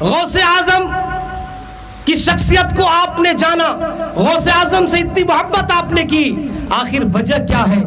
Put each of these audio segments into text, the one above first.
غوث اعظم کی شخصیت کو آپ نے جانا، غوث اعظم سے اتنی محبت آپ نے کی، آخر وجہ کیا ہے؟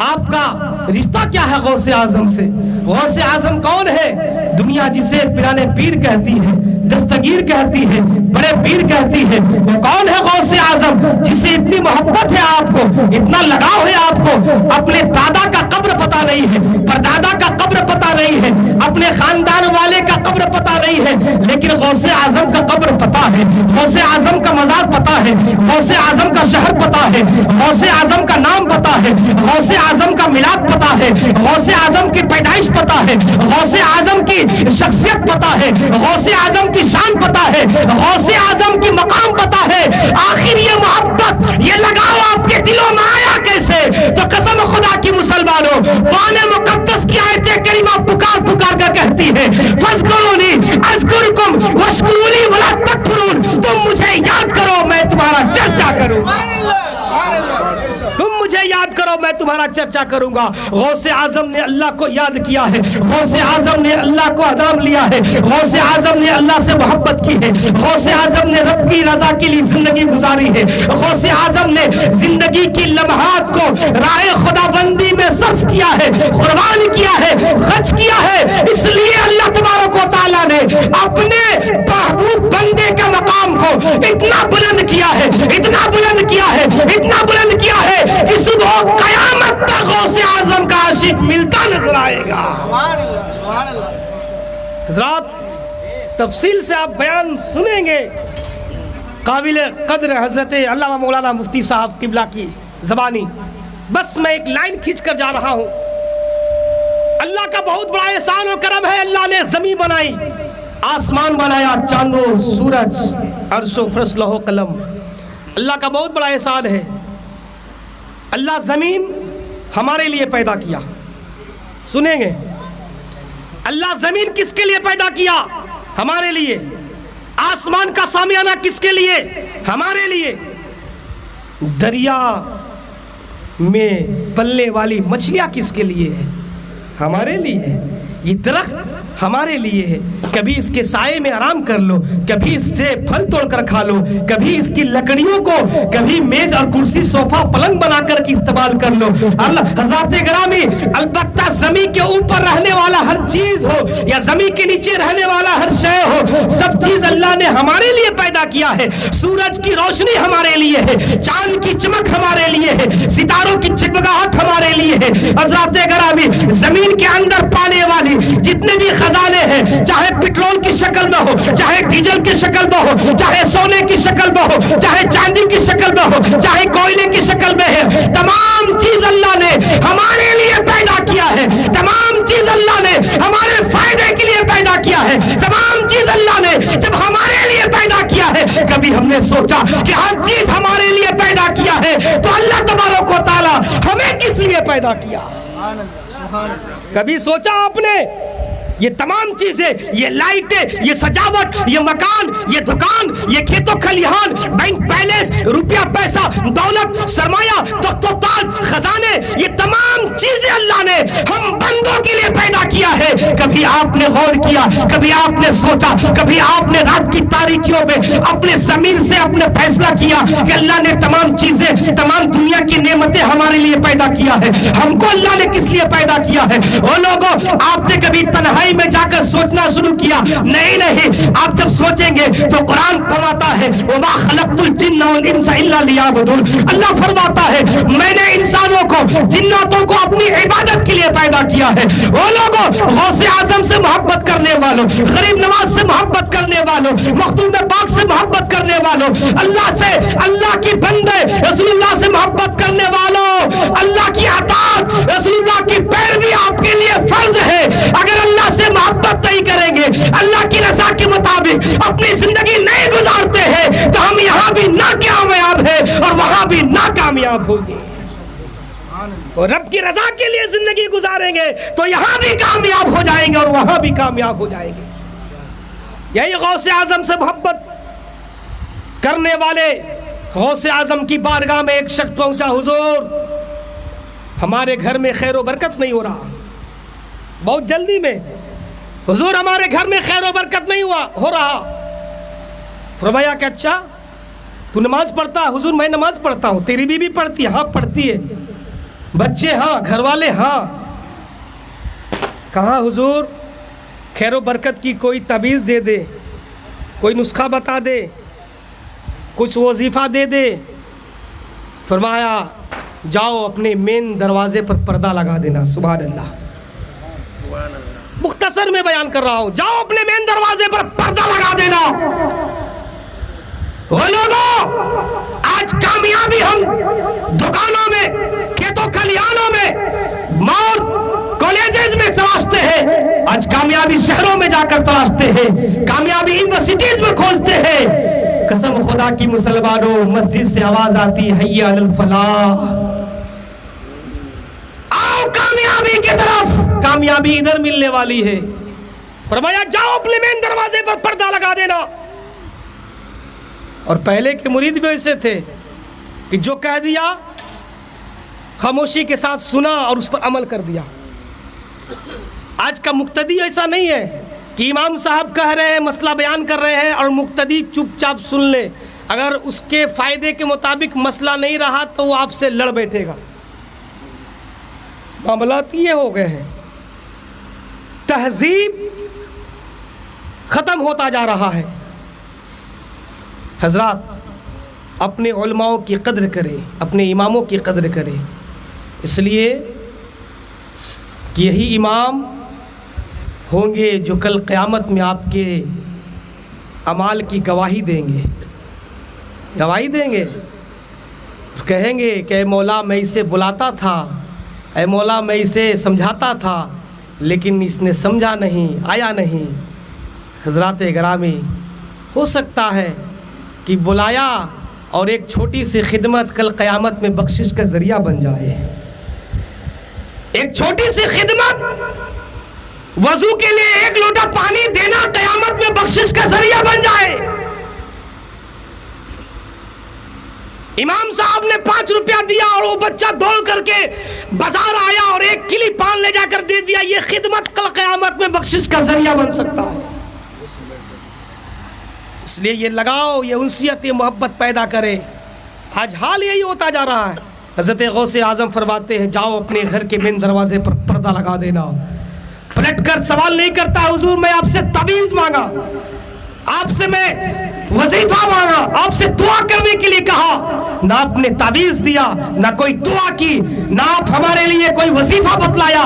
آپ کا رشتہ کیا ہے غوث اعظم سے؟ غوث اعظم کون ہے؟ دنیا جسے پیرانے پیر کہتی ہے، دستگیر کہتی ہے، بڑے پیر کہتی ہے، وہ کون ہے غوث اعظم جسے اتنی محبت ہے، آپ کو اتنا لگاؤ ہے، آپ کو اپنے دادا کا قبر پتہ نہیں ہے، پردادا کا قبر پتہ نہیں ہے، اپنے خاندان والے کا قبر پتہ نہیں ہے، لیکن غوث اعظم کا قبر پتہ ہے، غوث اعظم کا مزار پتہ ہے، غوث اعظم کا شہر پتہ ہے، غوث اعظم کا نام پتہ ہے، غوث اعظم کا میلاد پتہ ہے، غوث اعظم کی پیدائش پتہ ہے، غوث اعظم کی شخصیت پتہ ہے، غوث اعظم کی شان پتہ ہے، غوث اعظم کی مقام پتہ ہے۔ آخر یہ محبت، یہ لگاؤ آپ کے دلوں میں آیا کیسے؟ تو قسم خدا کی مسلمانوں، قرآن مقدس کی آیت کریمہ پکار پکار کر کہتی ہے فاذکرونی اذکرکم واشکرونی ولا تکفرون، تم مجھے یاد کرو میں تمہارا چرچا کروں، تم مجھے یاد کرو میں تمہارا چرچا کروں گا۔ غوث اعظم نے اللہ کو یاد کیا ہے، غوث اعظم نے اللہ کو عظام لیا ہے، غوث اعظم نے اللہ سے محبت کی ہے، غوث اعظم نے رب کی رضا کے لیے زندگی گزاری ہے، غوث اعظم نے زندگی کی لمحات کو راہ خدا بندی میں صرف کیا ہے، قربان کیا ہے، خرچ کیا ہے۔ اس لیے اللہ تبارک و تعالیٰ نے اپنے محبوب بندے کے مقام کو اتنا بلند کیا ہے، اتنا بلند کیا ہے، اتنا بلند کیا ہے کہ صبح قیامت تک غوث اعظم کا عاشق ملتا نظر آئے گا۔ حضرات تفصیل سے آپ بیان سنیں گے، قابل قدر حضرت علامہ مولانا مفتی صاحب قبلہ کی زبانی، بس میں ایک لائن کھینچ کر جا رہا ہوں۔ اللہ کا بہت بڑا احسان و کرم ہے، اللہ نے زمین بنائی، آسمان بنایا، چاند و سورج، عرش و فرش لوح و قلم، اللہ کا بہت بڑا احسان ہے۔ اللہ زمین ہمارے لیے پیدا کیا، سنیں گے، اللہ زمین کس کے لیے پیدا کیا؟ ہمارے لیے۔ آسمان کا سامیانہ کس کے لیے؟ ہمارے لیے۔ دریا میں پلنے والی مچھلیاں کس کے لیے ہے؟ ہمارے لیے۔ یہ درخت ہمارے لیے ہے، کبھی اس کے سائے میں آرام کر لو، کبھی اس سے پھل توڑ کر کھا لو، کبھی اس کی لکڑیوں کو کبھی میز اور کرسی صوفہ پلنگ بنا کر کے استعمال کر لو۔ اللہ حضرات گرامی، البتہ زمین کے اوپر رہنے والا ہر چیز ہو یا زمین کے نیچے رہنے والا ہر شے ہو، سب چیز اللہ نے ہمارے لیے پیدا کیا ہے۔ سورج کی روشنی ہمارے لیے ہے، چاند کی چمک ہمارے لیے ہے، ستاروں کی چمگاہٹ ہمارے لیے ہے۔ حضرات گرامی، زمین کے اندر پانے والی جتنے بھی خزانے ہیں، چاہے پٹرول کی شکل میں ہو، چاہے ڈیزل کی شکل میں ہو، چاہے سونے کی شکل میں ہو، چاہے چاندی کی شکل میں ہو، چاہے کوئلے کی شکل میں ہے، تمام چیز اللہ نے ہمارے لیے پیدا کیا ہے، تمام چیز اللہ نے ہمارے فائدے کے لیے پیدا کیا ہے، تمام چیز اللہ نے جب ہمارے لیے پیدا کیا ہے، کبھی ہم نے سوچا کہ ہر چیز ہمارے لیے پیدا کیا ہے تو اللہ تبارک و تعالیٰ ہمیں کس لیے پیدا کیا؟ کبھی سوچا آپ نے یہ تمام چیزیں، یہ لائٹیں، یہ سجاوٹ، یہ مکان، یہ دکان، یہ کھیت و کھلیان، بینک بیلنس، روپیہ پیسہ، دولت، سرمایہ، تخت و تاج، خزانے، یہ تمام چیزیں اللہ نے ہم بندوں کے لیے پیدا کیا ہے۔ کبھی آپ نے غور کیا، کبھی آپ نے سوچا، کبھی آپ نے رات کی تاریکیوں میں اپنے زمین سے اپنے فیصلہ کیا کہ اللہ نے تمام چیزیں، تمام دنیا کی نعمتیں ہمارے لیے پیدا کیا ہے، ہم کو اللہ نے کس لیے پیدا کیا ہے؟ وہ لوگوں، آپ نے کبھی تنہائی میں جا کر سوچنا شروع کیا؟ نہیں، آپ جب سوچیں گے تو قرآن فرماتا ہے وَمَا خَلَقْتُ الْجِنَّ وَالْإِنسَ إِلَّا لِيَعْبُدُونَ، اللہ فرماتا ہے میں نے انسانوں کو، جناتوں کو اپنی عبادت کے لیے پیدا کیا ہے۔ وہ لوگوں، غوث اعظم سے محبت کرنے والوں، غریب نواز سے محبت کرنے والوں، مخدوم پاک سے محبت کرنے والوں، اللہ سے، اللہ کی بندے رسول اللہ سے محبت کرنے والوں، اللہ کی اطاعت، رسول اللہ کی پیروی آپ کے لیے فرض ہے۔ اگر اللہ سے محبت نہیں کریں گے، اللہ کی رضا کے مطابق اپنی زندگی نہیں گزارتے ہیں تو ہم یہاں بھی ناکامیاب ہیں اور وہاں بھی ناکامیاب ہوں گے۔ اور رب کی رضا کے لیے زندگی گزاریں گے تو یہاں بھی کامیاب ہو جائیں گے اور وہاں بھی کامیاب ہو جائیں گے۔ یہی غوث اعظم سے محبت کرنے والے غوث اعظم کی بارگاہ میں ایک شخص پہنچا، حضور ہمارے گھر میں خیر و برکت نہیں ہو رہا، بہت جلدی میں حضور ہمارے گھر میں خیر و برکت نہیں ہو رہا. فرمایا کہ اچھا تو نماز پڑھتا؟ حضور میں نماز پڑھتا ہوں. تیری بیوی پڑھتی ہے؟ ہاں پڑھتی ہے. بچے؟ ہاں. گھر والے؟ ہاں. کہاں حضور خیر و برکت کی کوئی تعویذ دے دے، کوئی نسخہ بتا دے، کچھ وظیفہ دے دے. فرمایا جاؤ اپنے مین دروازے پر پردہ لگا دینا. سبحان اللہ. مختصر میں بیان کر رہا ہوں. جاؤ اپنے مین دروازے پر پردہ لگا دینا. وہ لوگوں آج کامیابی ہم دکانوں میں، کھیتوں کھلیانوں میں، مال کالجز میں تلاشتے ہیں. آج کامیابی شہروں میں جا کر تلاشتے ہیں، کامیابی یونیورسٹیز میں کھوجتے ہیں. قسم خدا کی مسلمانوں، مسجد سے آواز آتی ہے حی علی الفلاح، آؤ کامیابی کی طرف. کامیابی ادھر ملنے والی ہے. فرمایا جاؤ اپنے مین دروازے پر پردہ لگا دینا. اور پہلے کے مرید بھی ایسے تھے کہ جو کہہ دیا خاموشی کے ساتھ سنا اور اس پر عمل کر دیا. آج کا مقتدی ایسا نہیں ہے کہ امام صاحب کہہ رہے ہیں، مسئلہ بیان کر رہے ہیں اور مقتدی چپ چاپ سن لے. اگر اس کے فائدے کے مطابق مسئلہ نہیں رہا تو وہ آپ سے لڑ بیٹھے گا. معاملات یہ ہو گئے ہیں. تہذیب ختم ہوتا جا رہا ہے. حضرات اپنے علماؤں کی قدر کریں، اپنے اماموں کی قدر کریں، اس لیے کہ یہی امام ہوں گے جو کل قیامت میں آپ کے اعمال کی گواہی دیں گے. گواہی دیں گے، کہیں گے کہ اے مولا میں اسے بلاتا تھا، اے مولا میں اسے سمجھاتا تھا لیکن اس نے سمجھا نہیں، آیا نہیں. حضرات گرامی، ہو سکتا ہے کہ بلایا اور ایک چھوٹی سی خدمت کل قیامت میں بخشش کا ذریعہ بن جائے. ایک چھوٹی سی خدمت، وضو کے لیے ایک لوٹا پانی دینا قیامت میں بخشش کا ذریعہ بن جائے. امام صاحب نے 5 روپیہ دیا اور وہ بچہ دوڑ کر کے بازار آیا اور 1 کلی پان لے جا کر دے دیا. یہ خدمت کل قیامت میں بخشش کا ذریعہ بن سکتا ہے. اس لیے یہ لگاؤ، یہ انسیت، یہ محبت پیدا کرے. آج حال یہی ہوتا جا رہا ہے. حضرت غوث اعظم فرماتے ہیں جاؤ اپنے گھر کے مین دروازے پر پردہ لگا دینا. پلٹ کر سوال نہیں کرتا حضور میں آپ سے تعویذ مانگا، آپ سے میں وظیفہ مانگا، آپ سے دعا کرنے کے لیے کہا. نہ آپ نے تعویذ دیا، نہ کوئی دعا کی، نہ آپ ہمارے لیے کوئی وظیفہ بتلایا.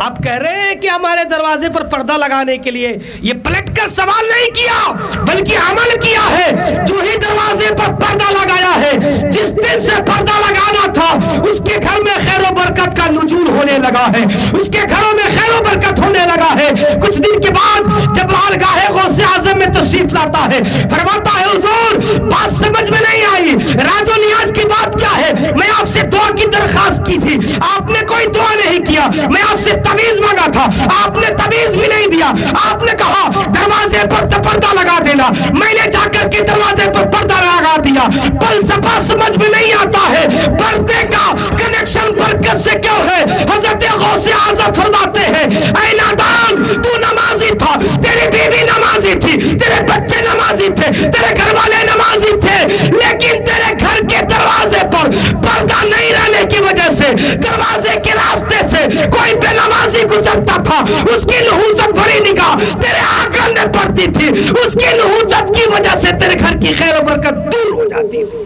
آپ کہہ رہے ہیں کہ ہمارے دروازے پر پردہ لگانے کے لیے. یہ پلٹ کر سوال نہیں کیا بلکہ عمل کیا ہے. جو ہی دروازے پر پردہ لگایا ہے، جس دن سے پردہ لگانا تھا اس کے گھر میں خیر و برکت کا نزول ہونے لگا ہے، اس کے گھروں میں خیر و برکت ہونے لگا ہے. کچھ دن کے بعد جب بارگاہ غوث اعظم میں تشریف لاتا ہے، فرماتا ہے حضور بات سمجھ میں نہیں آئی، راج و نیاز کی بات کیا ہے؟ میں آپ سے دعا کی درخواست کی تھی، آپ نے کوئی دعا نہیں کیا. میں آپ سے تعویذ مانگا تھا، آپ نے تعویذ بھی نہیں دیا. آپ نے کہا دروازے پر پردہ لگا دینا، میں نے جا کر کے دروازے پر پردہ لگا دیا. فلسفہ سمجھ میں نہیں آتا ہے، پردے کا کنیکشن برکت سے کیوں ہے؟ حضرت غوث اعظم فرماتے ہیں اے نادان، تو نمازی تھا، تیری بیوی نمازی تھی، تیرے بچے نمازی تھے، تیرے گھر والے نمازی تھے، لیکن تیرے گھر کے دروازے پر پردہ نہیں رہنے کی وجہ سے دروازے کے راستے سے کوئی بے نمازی گزرتا تھا، اس کی نحوست بڑی نگاہ تیرے آنکھوں میں پڑتی تھی، اس کی نحوست کی وجہ سے تیرے گھر کی خیر و برکت دور ہو جاتی تھی.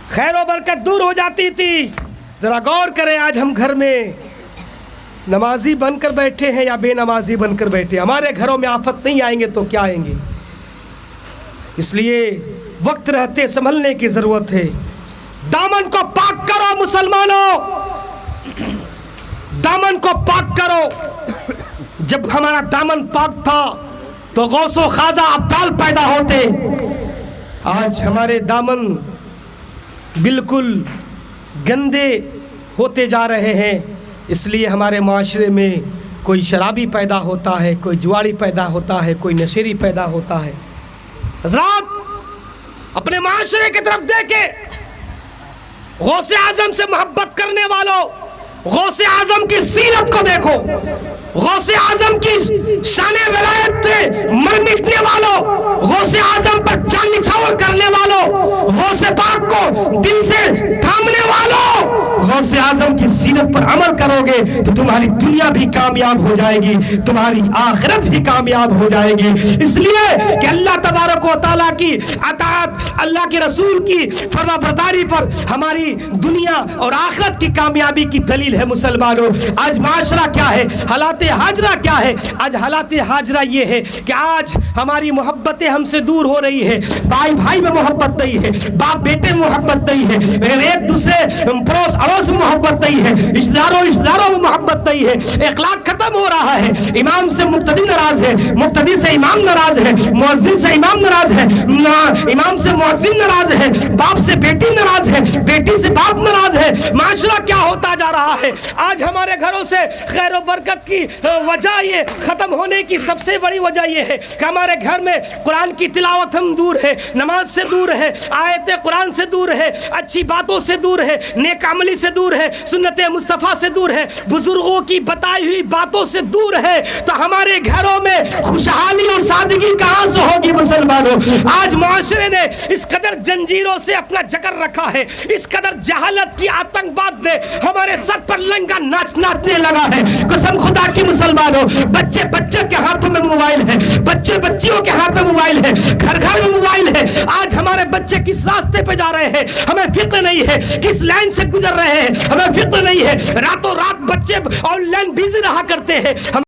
خیر و برکت دور ہو جاتی تھی. ذرا غور کریں، آج ہم گھر میں نمازی بن کر بیٹھے ہیں یا بے نمازی بن کر بیٹھے. ہمارے گھروں میں آفت نہیں آئیں گے تو کیا آئیں گے؟ اس لیے وقت رہتے سنبھلنے کی ضرورت ہے. دامن کو پاک کرو مسلمانوں، دامن کو پاک کرو. جب ہمارا دامن پاک تھا تو غوث و خواجہ ابدال پیدا ہوتے. آج ہمارے دامن بالکل گندے ہوتے جا رہے ہیں. اس لیے ہمارے معاشرے میں کوئی شرابی پیدا ہوتا ہے، کوئی جواری پیدا ہوتا ہے، کوئی نشیری پیدا ہوتا ہے. حضرات اپنے معاشرے کی طرف دیکھیں، غوث اعظم سے محبت کرنے والوں، غوث اعظم کی سیرت کو دیکھو، غوث اعظم کی شان ولایت سے مر مٹنے والوں، غوث اعظم پر جان نچھاور کرنے والوں، غوث پاک کو دل سے تھامنے والوں، غوث اعظم کی سیرت پر عمل کرو گے تو تمہاری دنیا بھی کامیاب ہو جائے گی، تمہاری آخرت بھی کامیاب ہو جائے گی۔ اس لیے کہ اللہ تبارک و تعالیٰ کی اطاعت، اللہ کے رسول کی فرما برداری پر ہماری دنیا اور آخرت کی کامیابی کی دلیل ہے۔ مسلمانوں، آج معاشرہ کیا ہے، حالات حاضرہ کیا ہے؟ آج حالات حاضرہ یہ ہے کہ آج ہماری محبتیں ہم سے دور ہو رہی ہے، بھائی بھائی میں محبت نہیں ہے، باپ بیٹے میں محبت نہیں ہے، ایک دوسرے پڑوس اڑوس میں محبت نہیں ہے، رشتہ داروں میں محبت نہیں ہے، اخلاق ختم ہو رہا ہے، امام سے مقتدی ناراض ہے، مقتدی سے امام ناراض ہے، مؤذن سے امام ناراض ہے، امام سے مؤذن ناراض ہے، باپ سے بیٹی ناراض ہے، بیٹی سے باپ ناراض ہے۔ معاشرہ کیا ہوتا جا رہا ہے؟ آج ہمارے گھروں سے خیر و برکت کی وجہ، یہ ختم ہونے کی سب سے بڑی وجہ یہ ہے کہ ہمارے گھر میں قرآن کی تلاوت ہم دور ہے، نماز سے دور ہے، آیت قرآن سے دور ہے، اچھی باتوں سے دور ہے، نیک عملی سے دور ہے، سنت مصطفیٰ سے دور ہے، بزرگوں کی بتائی ہوئی باتوں سے دور ہے، تو ہمارے گھروں میں خوشحالی اور سادگی کہاں سے ہوگی؟ مسلمانوں، آج معاشرے نے اس قدر جنجیروں سے اپنا جکڑ رکھا ہے، اس قدر جہالت کی آتنک باد نے ہمارے سر پر لنگا ناچنے لگا ہے۔ قسم خدا کی مسلمانوں، بچے کے ہاتھوں میں موبائل ہے، بچیوں کے ہاتھ میں موبائل ہے، گھر میں موبائل ہے۔ آج ہمارے بچے کس راستے پہ جا رہے ہیں ہمیں فکر نہیں ہے، کس لائن سے گزر رہے ہیں ہمیں فکر نہیں ہے، راتوں رات بچے آن لائن بزی رہا کرتے ہیں۔